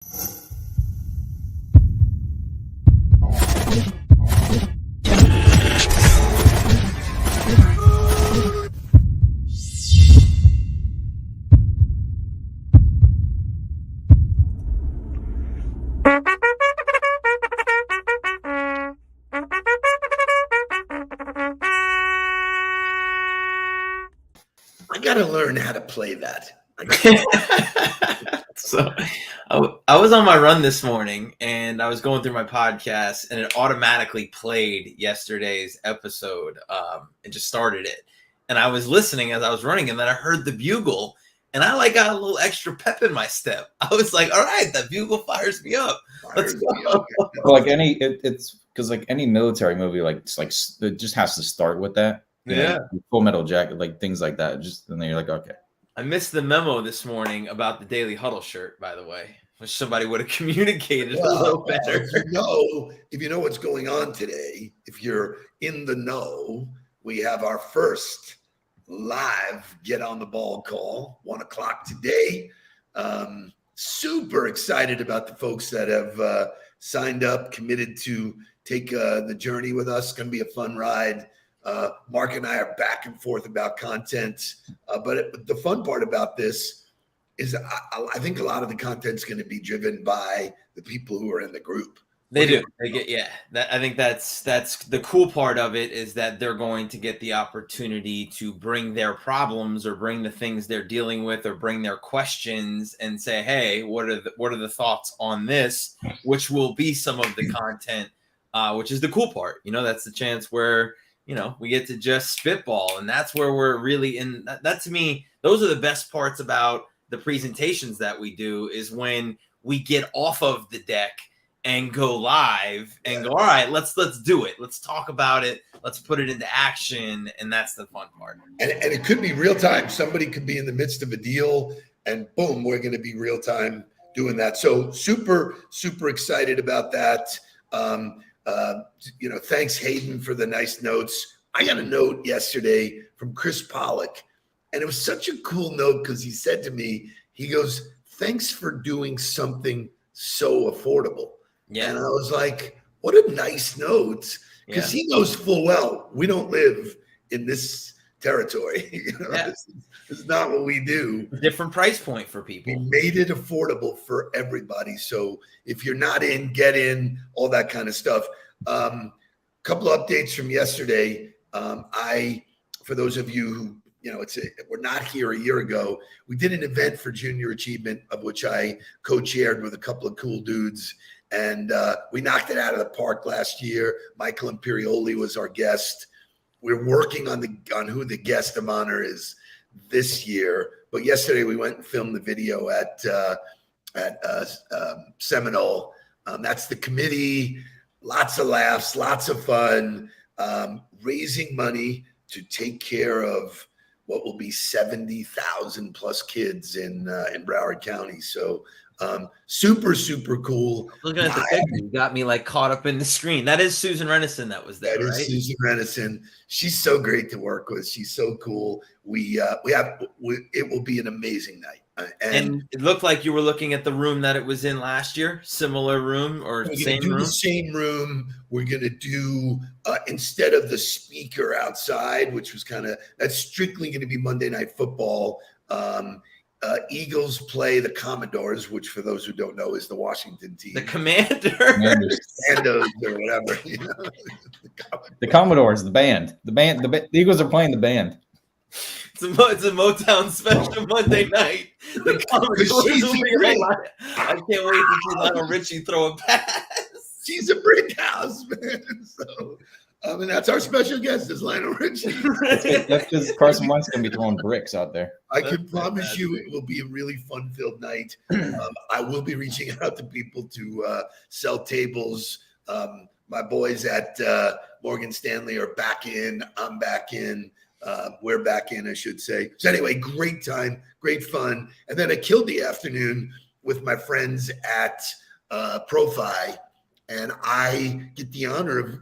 I gotta learn how to play that. So I was on my run this morning and I was going through my podcast and it automatically played yesterday's episode and just started it. And I was listening as I was running and then I heard the bugle and I got a little extra pep in my step. I was like, all right, that bugle fires me up. Let's go. Well, it's because any military movie, it just has to start with that. Yeah. Full Metal Jacket, things like that. And then you're like, okay. I missed the memo this morning about the Daily Huddle shirt, by the way. Wish somebody would have communicated a little better. If you know what's going on today, if you're in the know, we have our first live Get on the Ball call, 1:00 today. Super excited about the folks that have signed up, committed to take the journey with us. It's going to be a fun ride. Mark and I are back and forth about content, but the fun part about this is I think a lot of the content is going to be driven by the people who are in the group. They do. I think that's the cool part of it is that they're going to get the opportunity to bring their problems or bring the things they're dealing with or bring their questions and say, hey, what are the thoughts on this, which will be some of the content, which is the cool part. That's the chance where we get to just spitball, and that's where we're really in. That to me, those are the best parts about the presentations that we do is when we get off of the deck and go live and go, all right, let's do it. Let's talk about it. Let's put it into action, and that's the fun part. And it could be real time. Somebody could be in the midst of a deal, and boom, we're going to be real time doing that. So super, super excited about that. Thanks Hayden for the nice notes. I got a note yesterday from Chris Pollock, and it was such a cool note because he said to me, he goes, thanks for doing something so affordable. Yeah. And I was like, what a nice note, because he knows full well we don't live in this territory. This is not what we do. Different price point for people. We made it affordable for everybody. So if you're not in, get in, all that kind of stuff. Couple of updates from yesterday. For those of you who, we're not here a year ago, we did an event for Junior Achievement, of which I co-chaired with a couple of cool dudes. And we knocked it out of the park last year. Michael Imperioli was our guest. We're working on who the guest of honor is this year. But yesterday we went and filmed the video at Seminole. That's the committee. Lots of laughs, lots of fun, raising money to take care of what will be 70,000 plus kids in Broward County. So super, super cool. Looking at the picture, you got me caught up in the screen. That is Susan Renison that was there, right? That is Susan Renison. She's so great to work with. She's so cool. It will be an amazing night. And it looked like you were looking at the room that it was in last year, similar room or same room? The same room. We're going to do, instead of the speaker outside, which was that's strictly going to be Monday Night Football. Eagles play the Commodores, which for those who don't know is the Washington team. The Commanders or whatever. The Commodores, the band. The Eagles are playing the band. It's a Motown special Monday night. The Commodores will be I can't wait to see Lionel Richie throw a pass. She's a brick house, man. So, and that's our special guest is Lionel Richie. That's because Carson Wentz going to be throwing bricks out there. I can promise you it will be a really fun-filled night. I will be reaching out to people to sell tables. My boys at Morgan Stanley are back in. I'm back in. We're back in, I should say. So anyway, great time, great fun. And then I killed the afternoon with my friends at Profi, and I get the honor of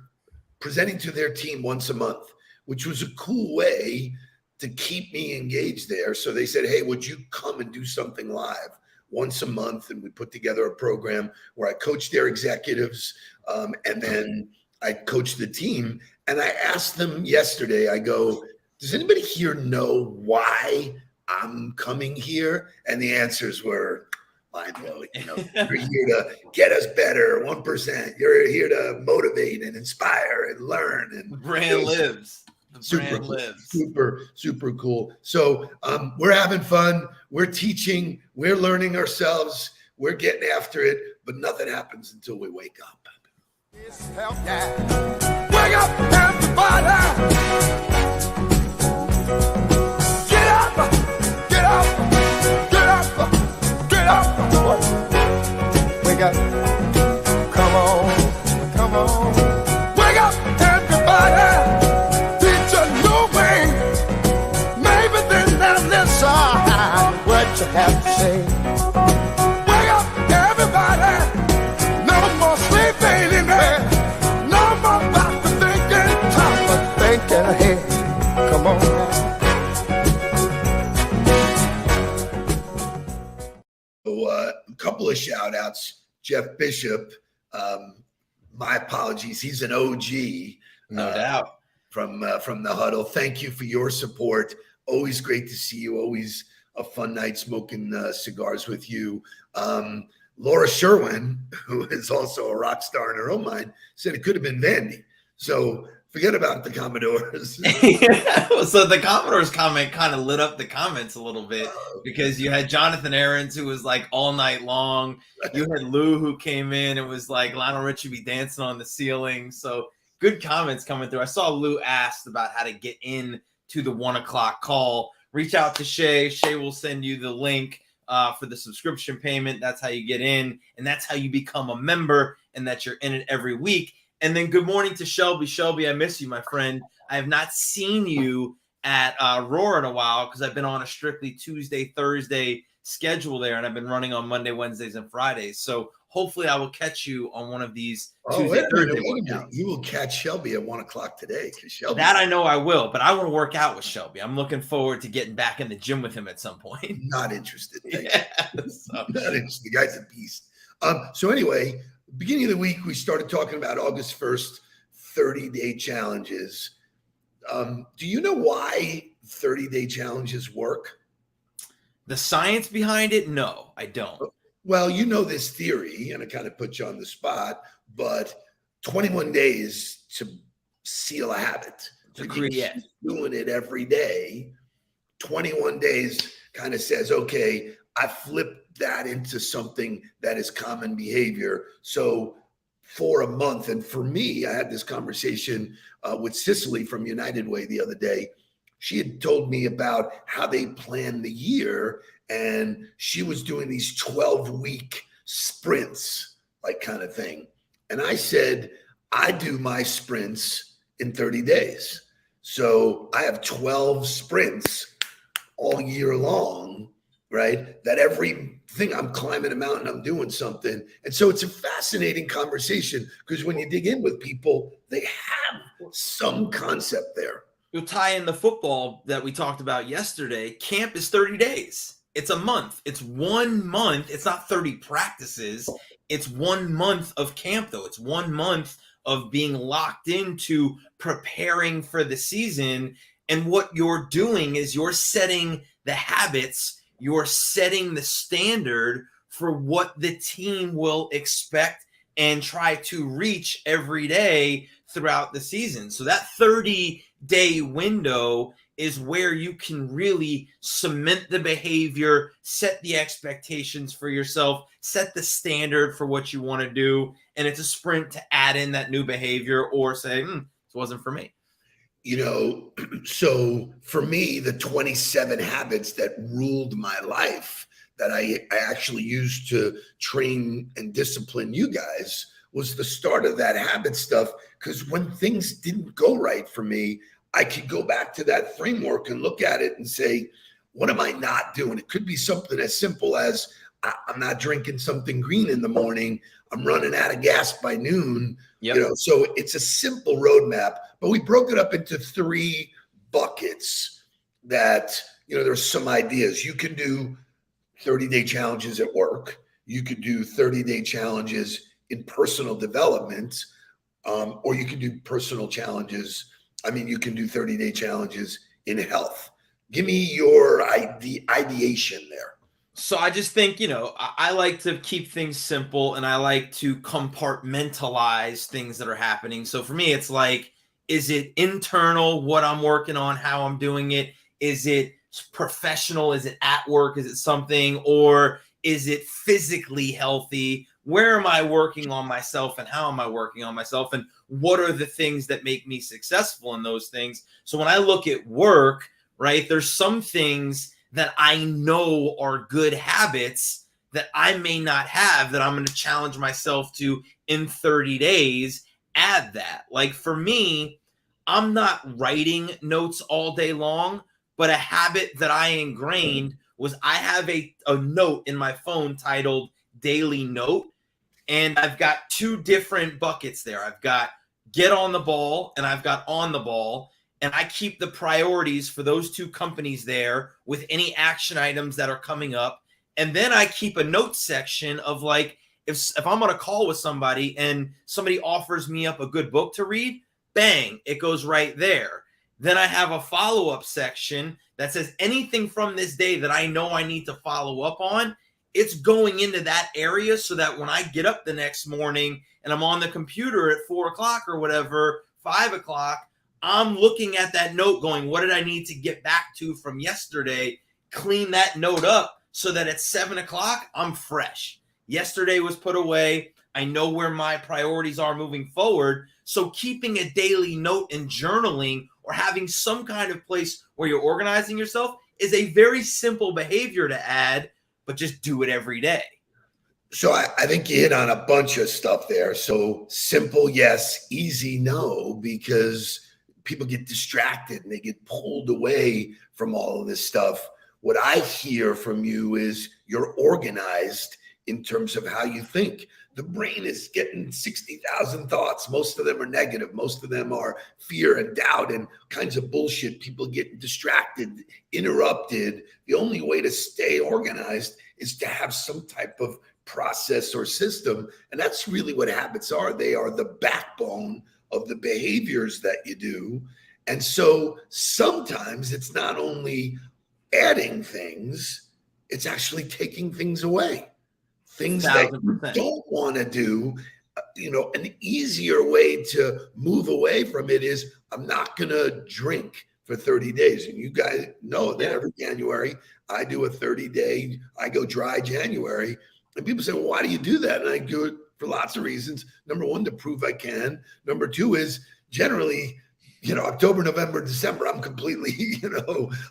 presenting to their team once a month, which was a cool way to keep me engaged there. So they said, hey, would you come and do something live? once a month, and we put together a program where I coach their executives, and then I coach the team. And I asked them yesterday, I go, does anybody here know why I'm coming here? And the answers were mind-blowing. You're here to get us better, 1%. You're here to motivate and inspire and learn. And the brand lives. The brand lives. Super cool. So we're having fun. We're teaching. We're learning ourselves. We're getting after it. But nothing happens until we wake up. Wake up, everybody! Get up! Get up! Get up! Get up! Wake up! Come on! Come on! Wake up, everybody! It's a new way. Maybe then they'll listen what you have to say. Wake up, everybody! No more sleeping in bed. No more about to thinking, time for thinking ahead. Come on now. So, a couple of shout outs. Jeff Bishop, my apologies. He's an OG. No doubt. From the Huddle. Thank you for your support. Always great to see you. Always a fun night smoking cigars with you. Laura Sherwin, who is also a rock star in her own mind, said it could have been Vandy. So forget about the Commodores. So the Commodores comment kind of lit up the comments a little bit because you had Jonathan Aarons, who was like all night long. You had Lou, who came in and was like Lionel Richie be dancing on the ceiling. So good comments coming through. I saw Lou asked about how to get in to the 1 o'clock call. Reach out to Shay. Shay will send you the link for the subscription payment. That's how you get in, and that's how you become a member, and that you're in it every week. And then good morning to Shelby. Shelby, I miss you, my friend. I have not seen you at Roar in a while because I've been on a strictly Tuesday, Thursday schedule there, and I've been running on Monday, Wednesdays, and Fridays. So hopefully I will catch you on one of these Tuesday, Thursday workouts. You will catch Shelby at 1 o'clock today. Shelby, that I know I will, but I want to work out with Shelby. I'm looking forward to getting back in the gym with him at some point. Not interested. Yeah, Not interested. The guy's a beast. So anyway, beginning of the week, we started talking about August 1st, 30-day challenges. Do you know why 30-day challenges work? The science behind it? No, I don't. Well, you know this theory, and I kind of put you on the spot, but 21 days to seal a habit. So you keep doing it every day. 21 days kind of says, okay, I flipped that into something that is common behavior. So for a month, and for me, I had this conversation with Cicely from United Way the other day. She had told me about how they plan the year, and she was doing these 12-week sprints, like kind of thing. And I said, I do my sprints in 30 days. So I have 12 sprints all year long, right? That everything I'm climbing a mountain, I'm doing something. And so it's a fascinating conversation because when you dig in with people, they have some concept there. You'll tie in the football that we talked about yesterday. Camp is 30 days. It's a month. It's 1 month. It's not 30 practices. It's 1 month of camp, though. It's 1 month of being locked into preparing for the season. And what you're doing is you're setting the habits. You're setting the standard for what the team will expect and try to reach every day throughout the season. So that 30-day window is where you can really cement the behavior, set the expectations for yourself, set the standard for what you want to do. And it's a sprint to add in that new behavior or say, this wasn't for me. You know, so for me, the 27 habits that ruled my life that I actually used to train and discipline you guys was the start of that habit stuff. Because when things didn't go right for me, I could go back to that framework and look at it and say, what am I not doing? It could be something as simple as I'm not drinking something green in the morning. I'm running out of gas by noon. Yep. You know, so it's a simple roadmap, but we broke it up into 3 buckets that, you know, there's some ideas. You can do 30-day challenges at work. You could do 30-day challenges in personal development, or you can do personal challenges. I mean, you can do 30-day challenges in health. Give me your ideation there. So I just think, I like to keep things simple, and I like to compartmentalize things that are happening. So for me, it's like, is it internal, what I'm working on, how I'm doing it? Is it professional? Is it at work? Is it something? Or is it physically healthy? Where am I working on myself, and how am I working on myself? And what are the things that make me successful in those things? So when I look at work, right, there's some things that I know are good habits that I may not have, that I'm going to challenge myself to in 30 days, add that. Like for me, I'm not writing notes all day long, but a habit that I ingrained was I have a note in my phone titled Daily Note. And I've got two different buckets there. I've got get on the ball and I've got on the ball. And I keep the priorities for those two companies there with any action items that are coming up. And then I keep a note section of like, if I'm on a call with somebody and somebody offers me up a good book to read, bang, it goes right there. Then I have a follow-up section that says anything from this day that I know I need to follow up on, it's going into that area so that when I get up the next morning and I'm on the computer at 4 o'clock or whatever, 5 o'clock, I'm looking at that note going, what did I need to get back to from yesterday? Clean that note up so that at 7 o'clock, I'm fresh. Yesterday was put away. I know where my priorities are moving forward. So keeping a daily note and journaling or having some kind of place where you're organizing yourself is a very simple behavior to add, but just do it every day. So I think you hit on a bunch of stuff there. So simple, yes. Easy, no, because people get distracted and they get pulled away from all of this stuff. What I hear from you is you're organized in terms of how you think. The brain is getting 60,000 thoughts. Most of them are negative. Most of them are fear and doubt and kinds of bullshit. People getting distracted, interrupted. The only way to stay organized is to have some type of process or system. And that's really what habits are. They are the backbone of the behaviors that you do. And so sometimes it's not only adding things, it's actually taking things away. Things 1,000%. that you don't want to do. An easier way to move away from it is I'm not going to drink for 30 days. And you guys know that every January I do a 30-day, I go dry January. And people say, well, why do you do that? And I do it for lots of reasons. Number one, to prove I can. Number two is generally, October, November, December, I'm completely,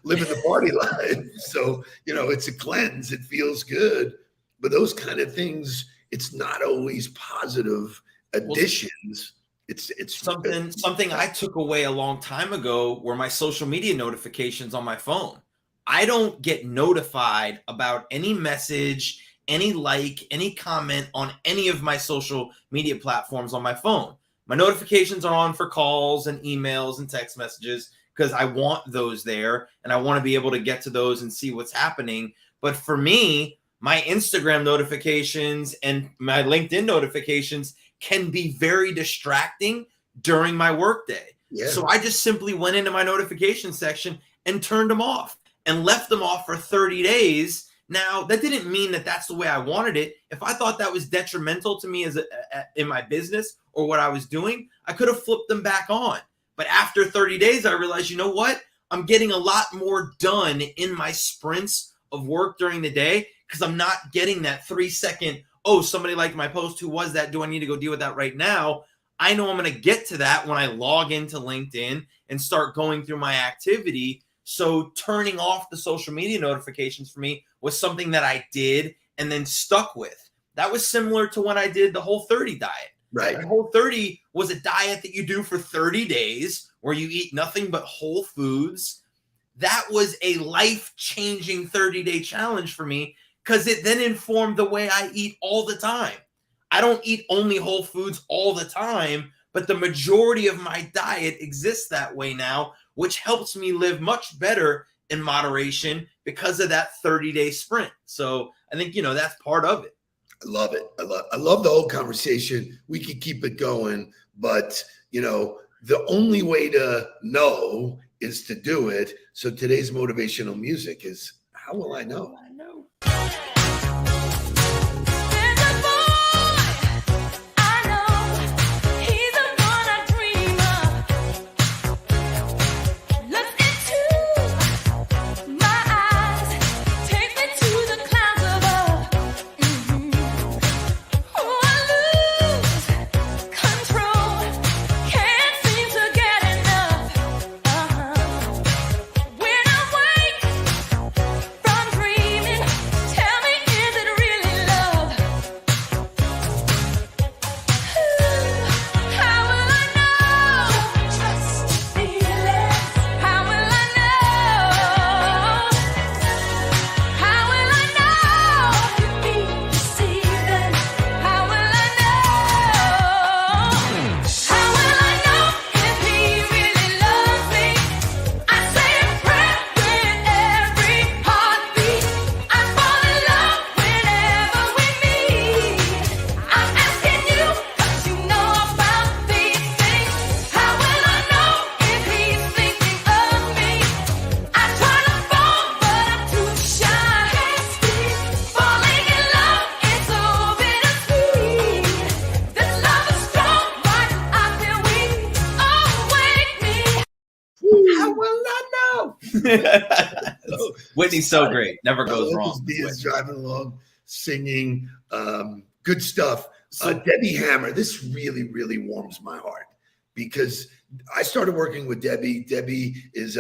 living the party life. So, it's a cleanse. It feels good. But those kind of things, it's not always positive additions. It's something I took away a long time ago were my social media notifications on my phone. I don't get notified about any message, any like, any comment on any of my social media platforms on my phone. My notifications are on for calls and emails and text messages because I want those there and I want to be able to get to those and see what's happening. But for me, my Instagram notifications and my LinkedIn notifications can be very distracting during my workday. Yeah. So I just simply went into my notification section and turned them off and left them off for 30 days. Now, that didn't mean that that's the way I wanted it. If I thought that was detrimental to me in my business or what I was doing, I could have flipped them back on. But after 30 days, I realized, you know what? I'm getting a lot more done in my sprints of work during the day because I'm not getting that 3-second, oh, somebody liked my post. Who was that? Do I need to go deal with that right now? I know I'm going to get to that when I log into LinkedIn and start going through my activity. So turning off the social media notifications for me was something that I did and then stuck with. That was similar to when I did the Whole30 diet. Right. The Whole30 was a diet that you do for 30 days where you eat nothing but whole foods. That was a life-changing 30-day challenge for me because it then informed the way I eat all the time. I don't eat only whole foods all the time, but the majority of my diet exists that way now, which helps me live much better in moderation because of that 30-day sprint. So I think, that's part of it. I love it. I love the whole conversation. We could keep it going, but the only way to know is to do it. So today's motivational music is, how will I know? Whitney's so great. Never goes wrong. Is driving along, singing, good stuff. Debbie Hammer, this really, really warms my heart because I started working with Debbie. Debbie is,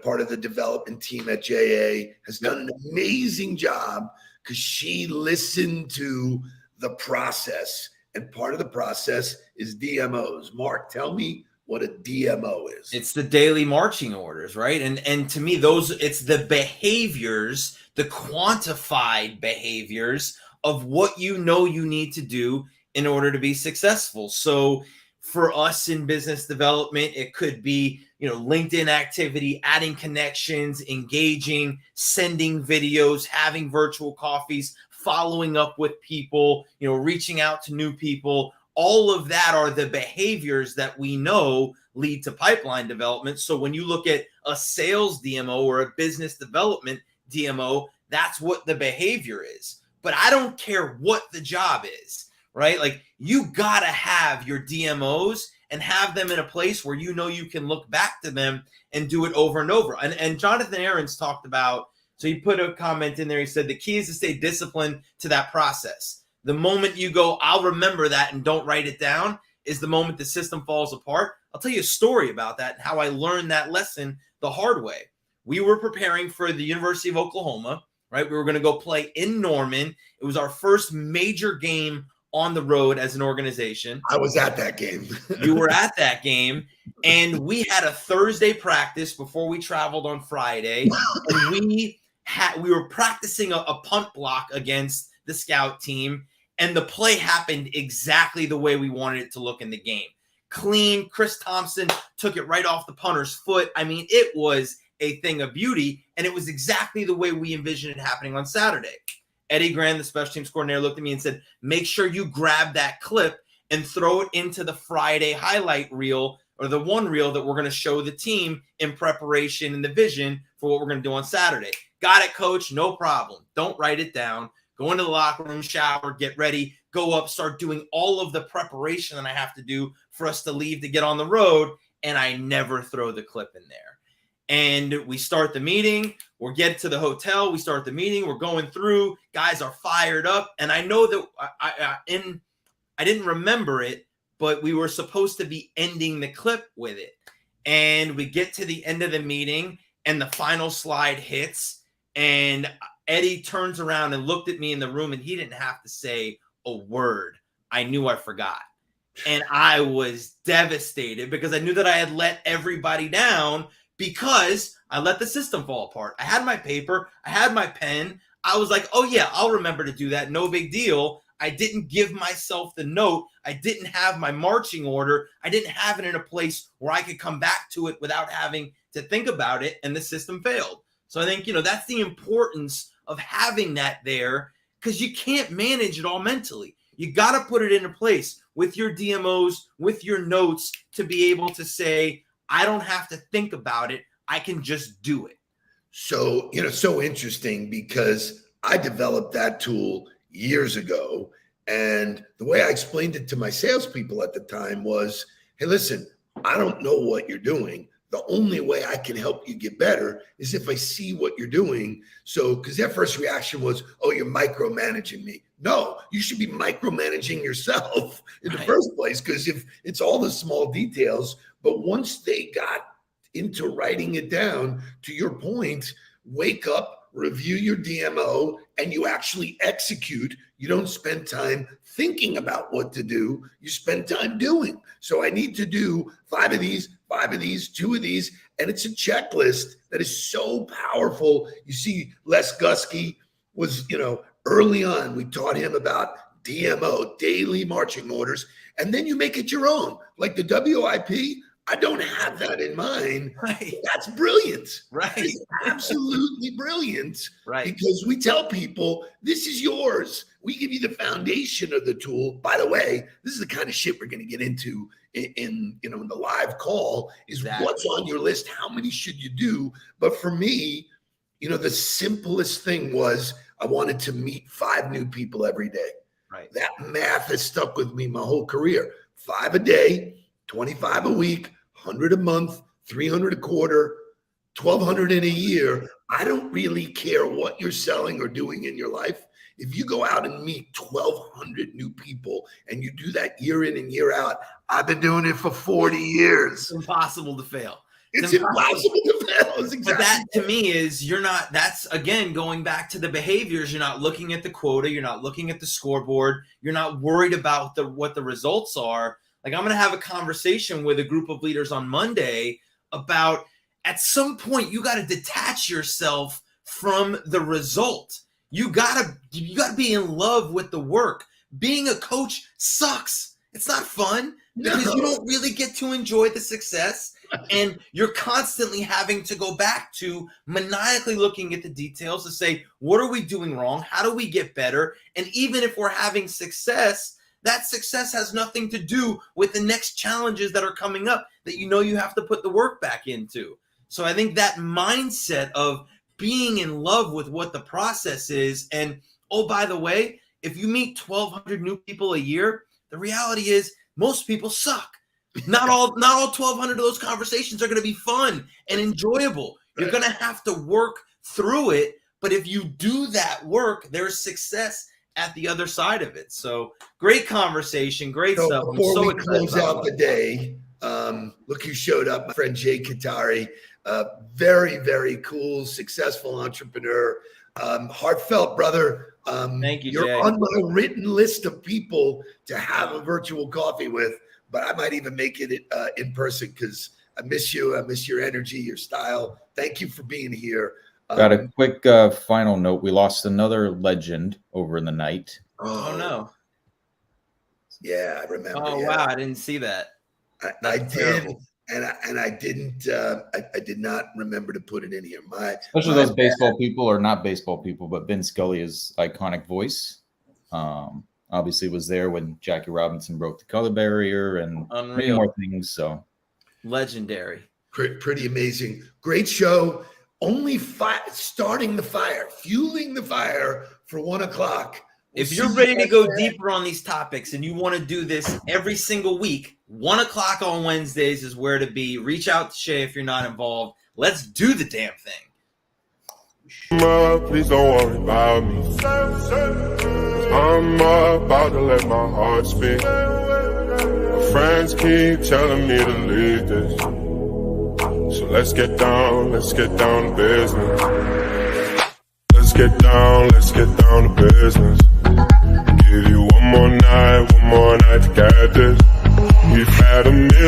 part of the development team at JA, has done an amazing job because she listened to the process. And part of the process is DMOs. Mark, tell me what a DMO is. It's the daily marching orders, right? And to me, it's the behaviors, the quantified behaviors of what you need to do in order to be successful. So for us in business development, it could be, LinkedIn activity, adding connections, engaging, sending videos, having virtual coffees, following up with people, reaching out to new people. All of that are the behaviors that we know lead to pipeline development. So when you look at a sales DMO or a business development DMO, that's what the behavior is. But I don't care what the job is, right? Like you got to have your DMOs and have them in a place where you can look back to them and do it over and over. And Jonathan Ahrens talked about, so he put a comment in there. He said, the key is to stay disciplined to that process. The moment you go, I'll remember that and don't write it down, is the moment the system falls apart. I'll tell you a story about that and how I learned that lesson the hard way. We were preparing for the University of Oklahoma, right? We were going to go play in Norman. It was our first major game on the road as an organization. I was at that game. You were at that game. And we had a Thursday practice before we traveled on Friday. And we were practicing a punt block against the scout team. And the play happened exactly the way we wanted it to look in the game. Clean. Chris Thompson took it right off the punter's foot. I mean, it was a thing of beauty. And it was exactly the way we envisioned it happening on Saturday. Eddie Grand, the special teams coordinator, looked at me and said, make sure you grab that clip and throw it into the Friday highlight reel, or the one reel that we're going to show the team in preparation and the vision for what we're going to do on Saturday. Got it, coach. No problem. Don't write it down. Go into the locker room, shower, get ready, go up, start doing all of the preparation that I have to do for us to leave to get on the road. And I never throw the clip in there. And we start the meeting. We'll get to the hotel. We start the meeting. We're going through. Guys are fired up. And I know that I didn't remember it, but we were supposed to be ending the clip with it. And we get to the end of the meeting, and the final slide hits. And Eddie turns around and looked at me in the room, and he didn't have to say a word. I knew I forgot. And I was devastated because I knew that I had let everybody down because I let the system fall apart. I had my paper. I had my pen. I was like, oh, yeah, I'll remember to do that. No big deal. I didn't give myself the note. I didn't have my marching order. I didn't have it in a place where I could come back to it without having to think about it, and the system failed. So I think, that's the importance of having that there, because you can't manage it all mentally. You got to put it into place with your DMOs, with your notes, to be able to say, I don't have to think about it. I can just do it. So, so interesting, because I developed that tool years ago. And the way I explained it to my salespeople at the time was, hey, listen, I don't know what you're doing. The only way I can help you get better is if I see what you're doing. So, because their first reaction was, oh, you're micromanaging me. No, you should be micromanaging yourself in the first place, because if it's all the small details, but once they got into writing it down, to your point, wake up, review your DMO, and you actually execute. You don't spend time thinking about what to do. You spend time doing. So I need to do 5 of these, 2 of these. And it's a checklist that is so powerful. You see, Les Gusky was, early on, we taught him about DMO, daily marching orders. And then you make it your own. Like the WIP, I don't have that in mind. Right. That's brilliant. Right. It's absolutely brilliant. Right. Because we tell people, this is yours. We give you the foundation of the tool. By the way, this is the kind of shit we're going to get into in the live call, is what's on your list. How many should you do? But for me, the simplest thing was I wanted to meet 5 new people every day. Right. That math has stuck with me my whole career. 5 a day, 25 a week, 100 a month, 300 a quarter, 1,200 in a year. I don't really care what you're selling or doing in your life. If you go out and meet 1,200 new people and you do that year in and year out, I've been doing it for 40 years. It's impossible to fail. It's impossible to fail. It's exactly. But that to me is, that's again, going back to the behaviors. You're not looking at the quota. You're not looking at the scoreboard. You're not worried about what the results are. Like, I'm going to have a conversation with a group of leaders on Monday about, at some point, you got to detach yourself from the result. You gotta be in love with the work. Being a coach sucks. It's not fun because you don't really get to enjoy the success, and you're constantly having to go back to maniacally looking at the details to say, what are we doing wrong? How do we get better? And even if we're having success, that success has nothing to do with the next challenges that are coming up that you have to put the work back into. So I think that mindset of being in love with what the process is, and oh, by the way, if you meet 1,200 new people a year, the reality is most people suck. Not all 1,200 of those conversations are going to be fun and enjoyable. You're going to have to work through it, but if you do that work, there's success at the other side of it. So great conversation, great stuff. Before we close out the day, look who showed up, my friend Jay Katari. Very, very cool, successful entrepreneur. Heartfelt, brother. Thank you, You're Jay. on my written list of people to have a virtual coffee with, but I might even make it in person because I miss you. I miss your energy, your style. Thank you for being here. Got a quick final note. We lost another legend over in the night. Oh no. Yeah, I remember. Oh, yeah. wow. I didn't see that. I did. And I didn't. I did not remember to put it in here. Especially those baseball people, or not baseball people, but Vin Scully's iconic voice. Obviously was there when Jackie Robinson broke the color barrier and many more things. So legendary. Pretty amazing. Great show. Only starting the fire, fueling the fire for 1 o'clock. If you're ready to go deeper on these topics and you want to do this every single week, 1 o'clock on Wednesdays is where to be. Reach out to Shay if you're not involved. Let's do the damn thing. Please don't worry about me. I'm about to let my heart speak. My friends keep telling me to leave this. So let's get down to business. Let's get down to business. Give you one more night to get this. We've had a million.